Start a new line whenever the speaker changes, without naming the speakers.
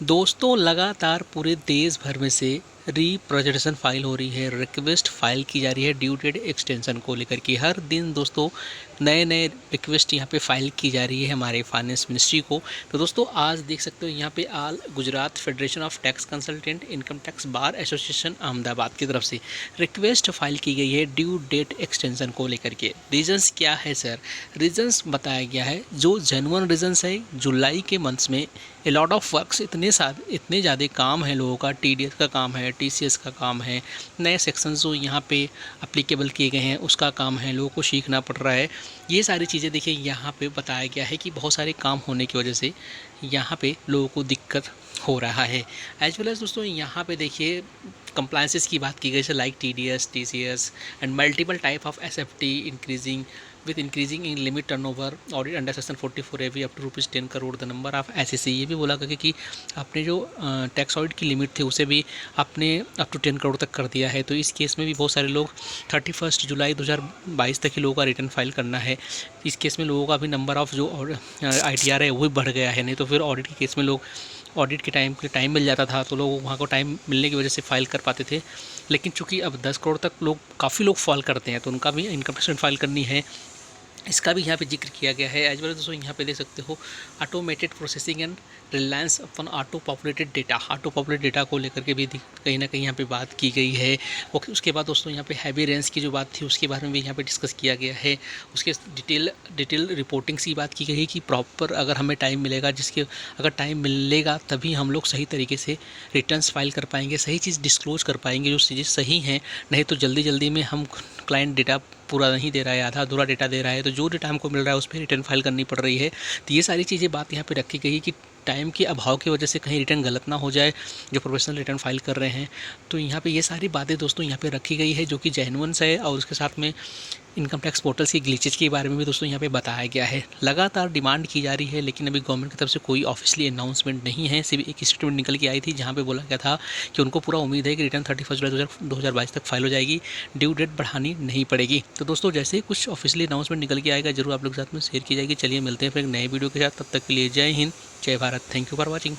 दोस्तों लगातार पूरे देश भर में से रिप्रेजेंटेशन फाइल हो रही है, रिक्वेस्ट फाइल की जा रही है ड्यू डेट एक्सटेंशन को लेकर के। हर दिन दोस्तों नए नए रिक्वेस्ट यहाँ पे फाइल की जा रही है हमारे फाइनेंस मिनिस्ट्री को। तो दोस्तों आज देख सकते हो यहाँ पे all Gujarat federation of tax consultant income tax bar association Ahmedabad की तरफ से रिक्वेस्ट फाइल की गई है ड्यू डेट एक्सटेंशन को लेकर के। रीजंस क्या है सर? रीजंस बताया गया है जो जेन्युइन रीजंस है। जुलाई के मंथ्स में ए लॉट ऑफ वर्क्स, इतने ज़्यादा काम है लोगों का, TDS का काम है, TCS का काम है, नए सेक्शंस जो यहाँ पे अप्लीकेबल किए गए हैं उसका काम है, लोगों को सीखना पड़ रहा है। ये सारी चीज़ें देखिए यहाँ पे बताया गया है कि बहुत सारे काम होने की वजह से यहाँ पे लोगों को दिक्कत हो रहा है। एज वेल एज दोस्तों यहाँ पे देखिए कंप्लायंसेस की बात की गई है like TDS, TCS and multiple type of SFT increasing with increasing in limit turnover audit under section 44AV up to ₹10 crore the number of SEC। ये भी बोला गया कि आपने जो टैक्स ऑडिट की लिमिट थी उसे भी आपने अप टू 10 करोड़ तक कर दिया है। तो इस केस में भी बहुत सारे लोग 31 जुलाई 2022 तक ही लोगों का रिटर्न फाइल करना है। इस केस में लोगों का भी नंबर ऑफ जो ITR है वो भी बढ़ गया है। नहीं तो फिर ऑडिट के केस में लोग ऑडिट के टाइम मिल जाता था तो लोग वहाँ को टाइम मिलने की वजह से फाइल कर पाते थे। लेकिन चूंकि अब 10 करोड़ तक लोग काफ़ी लोग फाइल करते हैं तो उनका भी इनकम टैक्स फाइल करनी है, इसका भी यहाँ पे जिक्र किया गया है। एज वेल दोस्तों यहाँ पे देख सकते हो automated processing and Reliance upon auto populated data को लेकर के भी कहीं ना कहीं यहाँ पे बात की गई है। उसके बाद दोस्तों यहाँ पे हैवी रेंज की जो बात थी उसके बारे में भी यहाँ पे डिस्कस किया गया है। उसके डिटेल रिपोर्टिंग्स की बात की गई है कि प्रॉपर अगर हमें टाइम मिलेगा, अगर टाइम मिलेगा तभी हम लोग सही तरीके से रिटर्न्स फाइल कर पाएंगे, सही चीज़ डिस्क्लोज कर पाएंगे जो चीज़ें सही हैं। नहीं तो जल्दी में हम क्लाइंट डेटा पूरा नहीं दे रहा है, आधा अधूरा डेटा दे रहा है, तो जो डेटा हमको मिल रहा है उस पर रिटर्न फाइल करनी पड़ रही है। तो ये सारी चीज़ें बात यहाँ पे रखी गई कि टाइम के अभाव की वजह से कहीं रिटर्न गलत ना हो जाए जो प्रोफेशनल रिटर्न फाइल कर रहे हैं। तो यहाँ पे ये सारी बातें दोस्तों यहाँ पे रखी गई है जो कि जेन्युइन्स है। और उसके साथ में इनकम टैक्स पोर्टल्स की ग्लिचेज के बारे में भी दोस्तों यहाँ पे बताया गया है। लगातार डिमांड की जा रही है लेकिन अभी गवर्नमेंट की तरफ से कोई ऑफिशियली अनाउंसमेंट नहीं है। सिर्फ एक स्टेटमेंट निकल के आई थी जहाँ पे बोला गया था कि उनको पूरा उम्मीद है कि रिटर्न 31 जुलाई 2022 तक फाइल हो जाएगी, ड्यू डेट बढ़ानी नहीं पड़ेगी। तो दोस्तों जैसे ही कुछ ऑफिशियली अनाउंसमेंट निकल के आएगा जरूर आप लोग के साथ में शेयर की जाएगी। चलिए मिलते हैं फिर एक नए वीडियो के साथ, तब तक के लिए जय हिंद, जय Bharat. Thank you for watching.